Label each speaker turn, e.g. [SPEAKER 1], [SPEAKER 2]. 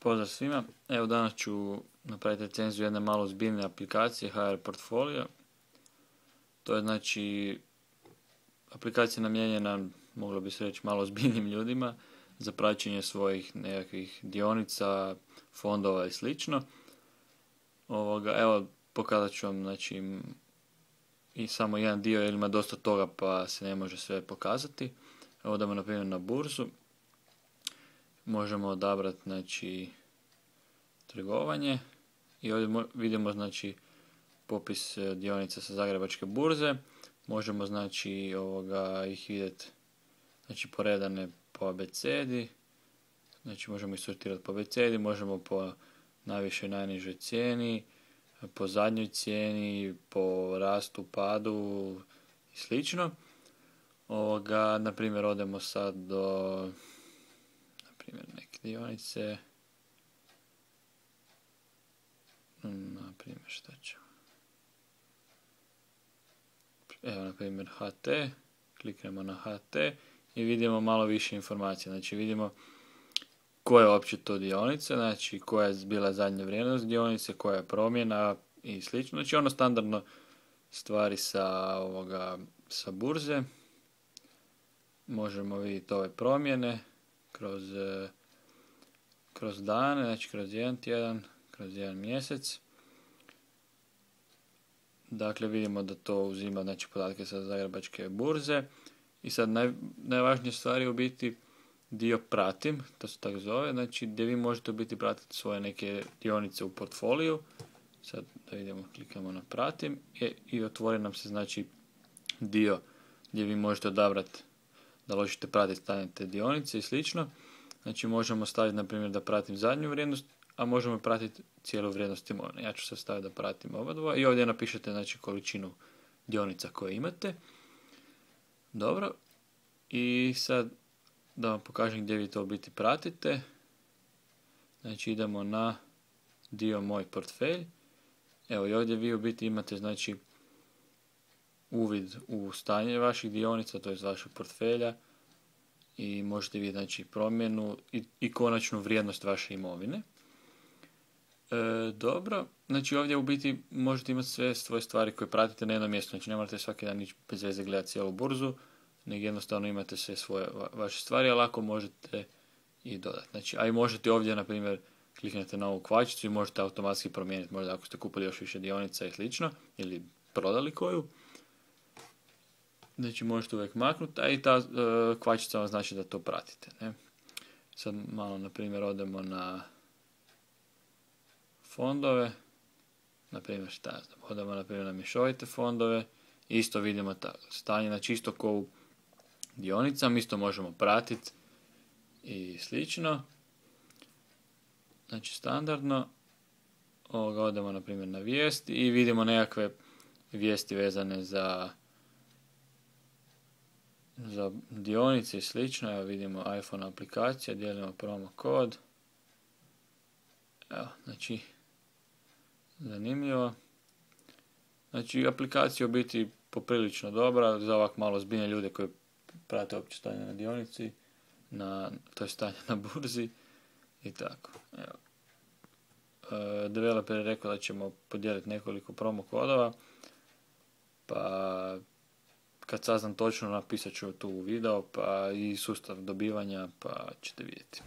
[SPEAKER 1] Pozdrav svima. Evo danas ću napraviti recenziju jedne malo ozbiljne aplikacije HR Portfolio. To je znači aplikacija namijenjena, moglo bi se reći, malo ozbiljnim ljudima za praćenje svojih nekakvih dionica, fondova i slično. Evo pokazat ću vam znači i samo jedan dio jer ima dosta toga pa se ne može sve pokazati. Evo odemo na primjer na burzu. Možemo odabrati znači trgovanje i ovdje vidimo znači popis dionica sa Zagrebačke burze. Možemo znači ih vidjeti znači poredane po abecedi. Znači možemo ih sortirati po abecedi, možemo po najvišoj i najnižoj cijeni, po zadnjoj cijeni, po rastu, padu i slično. Na primjer odemo sad do neke dionice. Na primjer šta ćemo? Evo na primjer HT. Kliknemo na HT i vidimo malo više informacija. Znači vidimo koja je uopće to dionica, znači koja je bila zadnja vrijednost dionice, koja je promjena i slično. Znači ono standardno stvari sa burze. Možemo vidjeti ove promjene kroz dane, znači kroz jedan tjedan, kroz jedan mjesec. Dakle vidimo da to uzima znači podatke sa Zagrebačke burze. I sad najvažnije stvari je u biti dio pratim, to se tako zove, znači gdje vi možete u biti pratiti svoje neke dionice u portfoliju. Sad da vidimo, klikamo na pratim i otvori nam se znači dio gdje vi možete odabrati da možete pratiti stanje te dionice i slično. Znači možemo staviti na primjer da pratim zadnju vrijednost, a možemo pratiti cijelu vrijednost imovine. Ja ću sad staviti da pratim oba dva i ovdje napišete znači količinu dionica koje imate. Dobro. I sad da vam pokažem gdje vi to u biti pratite. Znači idemo na dio moj portfelj. Evo i ovdje vi u biti imate znači uvid u stanje vaših dionica, to je vašeg portfelja i možete vidjeti znači promjenu i konačnu vrijednost vaše imovine. Dobro, znači ovdje u biti možete imati sve svoje stvari koje pratite na jednom mjestu, znači ne morate svaki dan ići bez veze gledati cijelu burzu, nego jednostavno imate sve svoje vaše stvari, ali ako možete i dodati. Znači, a i možete ovdje, na primjer, kliknete na ovu kvačicu i možete automatski promijeniti, možda ako ste kupili još više dionica i slično, ili prodali koju. Znači možete uvijek maknuti, a i ta kvačica vam znači da to pratite. Ne? Sad malo, na primjer, odemo na fondove, na primjer šta znam, odemo na primjer na mješovite fondove, isto vidimo ta stanje, znači isto kao u dionicama, isto možemo pratiti i slično. Znači standardno, odemo na primjer na vijesti i vidimo nekakve vijesti vezane za dionice i slično. Evo vidimo iPhone aplikacija, dijelimo promo kod. Evo, znači zanimljivo. Znači aplikacija u biti poprilično dobra za ovak malo zbiljne ljude koji prate opće stanje na dionici, to je stanje na burzi i tako. Evo. Developer je rekao da ćemo podijeliti nekoliko promo kodova, pa kad saznam točno napisat ću tu video pa i sustav dobivanja pa ćete vidjeti.